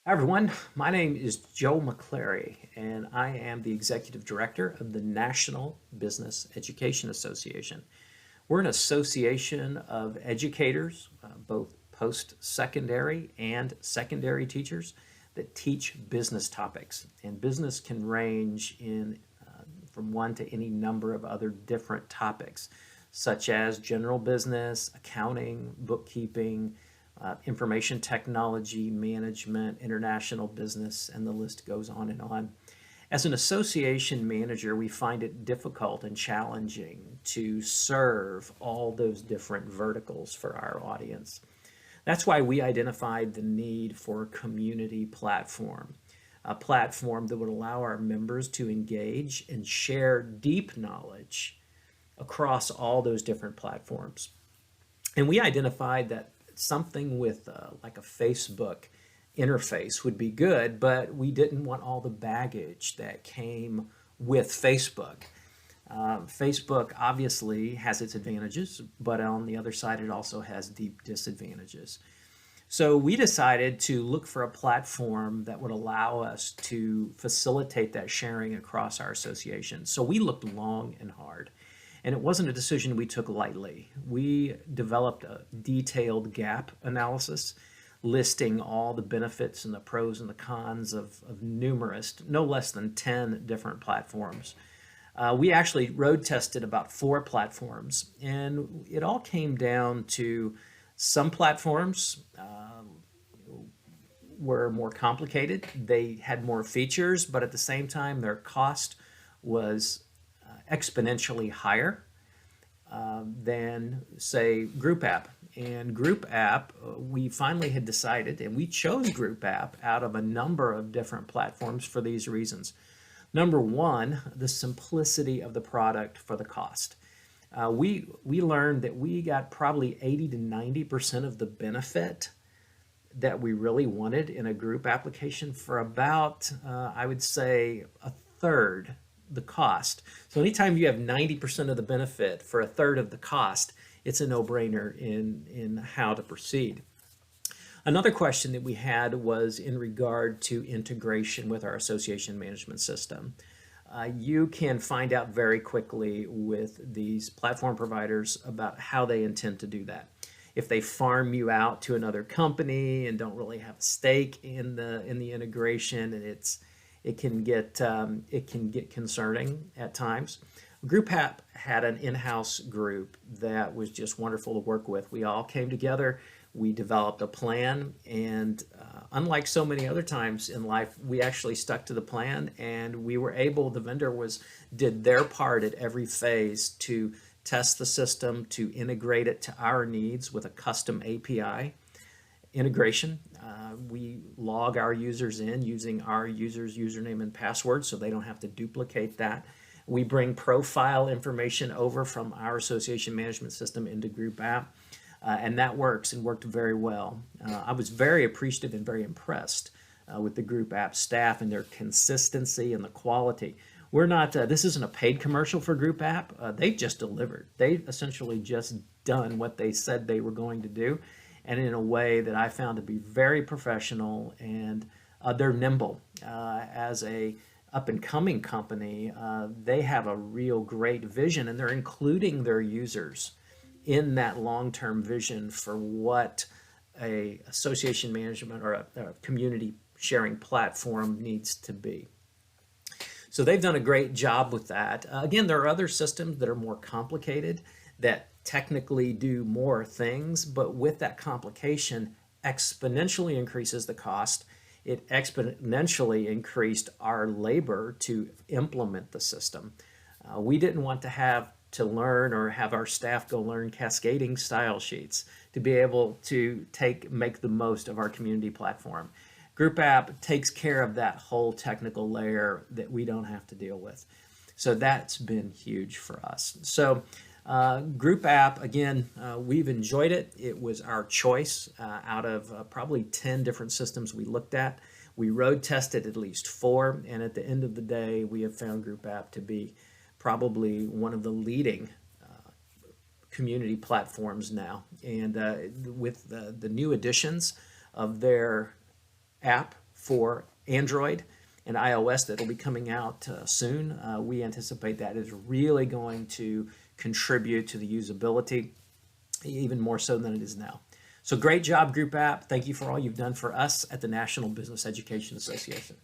Hi, everyone. My name is Joe McClary, and I am the Executive Director of the National Business Education Association. We're an association of educators, both post secondary and secondary teachers, that teach business topics. And business can range from one to any number of other different topics, such as general business, accounting, bookkeeping, information technology, management, international business, and the list goes on and on. As an association manager, we find it difficult and challenging to serve all those different verticals for our audience. That's why we identified the need for a community platform, a platform that would allow our members to engage and share deep knowledge across all those different platforms. And we identified that something with like a Facebook interface would be good, but we didn't want all the baggage that came with Facebook. Facebook obviously has its advantages, but on the other side, it also has deep disadvantages. So we decided to look for a platform that would allow us to facilitate that sharing across our association. So we looked long and hard. And it wasn't a decision we took lightly. We developed a detailed gap analysis listing all the benefits and the pros and the cons of numerous, no less than 10 different platforms. We actually road tested about 4 platforms, and it all came down to some platforms were more complicated. They had more features, but at the same time, their cost was exponentially higher than, say, Group App. And Group App, we finally had decided, and we chose Group App out of a number of different platforms for these reasons. Number one, the simplicity of the product for the cost. We learned that we got probably 80 to 90% of the benefit that we really wanted in a group application for about, I would say, a third the cost. So anytime you have 90% of the benefit for a third of the cost, it's a no-brainer in how to proceed. Another question that we had was in regard to integration with our association management system. You can find out very quickly with these platform providers about how they intend to do that. If they farm you out to another company and don't really have a stake in the integration, and it can get concerning at times. Group App had an in-house group that was just wonderful to work with. We all came together, we developed a plan, and unlike so many other times in life, we actually stuck to the plan, and we were able, the vendor did their part at every phase to test the system, to integrate it to our needs with a custom API integration. We log our users in using our users' username and password so they don't have to duplicate that. We bring profile information over from our association management system into Group App, and that works and worked very well. I was very appreciative and very impressed with the Group App staff and their consistency and the quality. We're not, this isn't a paid commercial for Group App. They've just delivered. They've essentially just done what they said they were going to do, and in a way that I found to be very professional, and they're nimble. As a up and coming company, they have a real great vision, and they're including their users in that long-term vision for what a association management or a community sharing platform needs to be. So they've done a great job with that. Again, there are other systems that are more complicated that technically do more things, but with that complication, exponentially increases the cost. It exponentially increased our labor to implement the system. We didn't want to have to learn or have our staff go learn cascading style sheets to be able to make the most of our community platform. Group App takes care of that whole technical layer that we don't have to deal with. So that's been huge for us. So Group App, again, we've enjoyed it. It was our choice out of probably 10 different systems we looked at. We road tested at least 4, and at the end of the day, we have found Group App to be probably one of the leading community platforms now. And with the new additions of their app for Android and iOS that'll be coming out soon. We anticipate that is really going to contribute to the usability even more so than it is now. So great job, Group App. Thank you for all you've done for us at the National Business Education Association.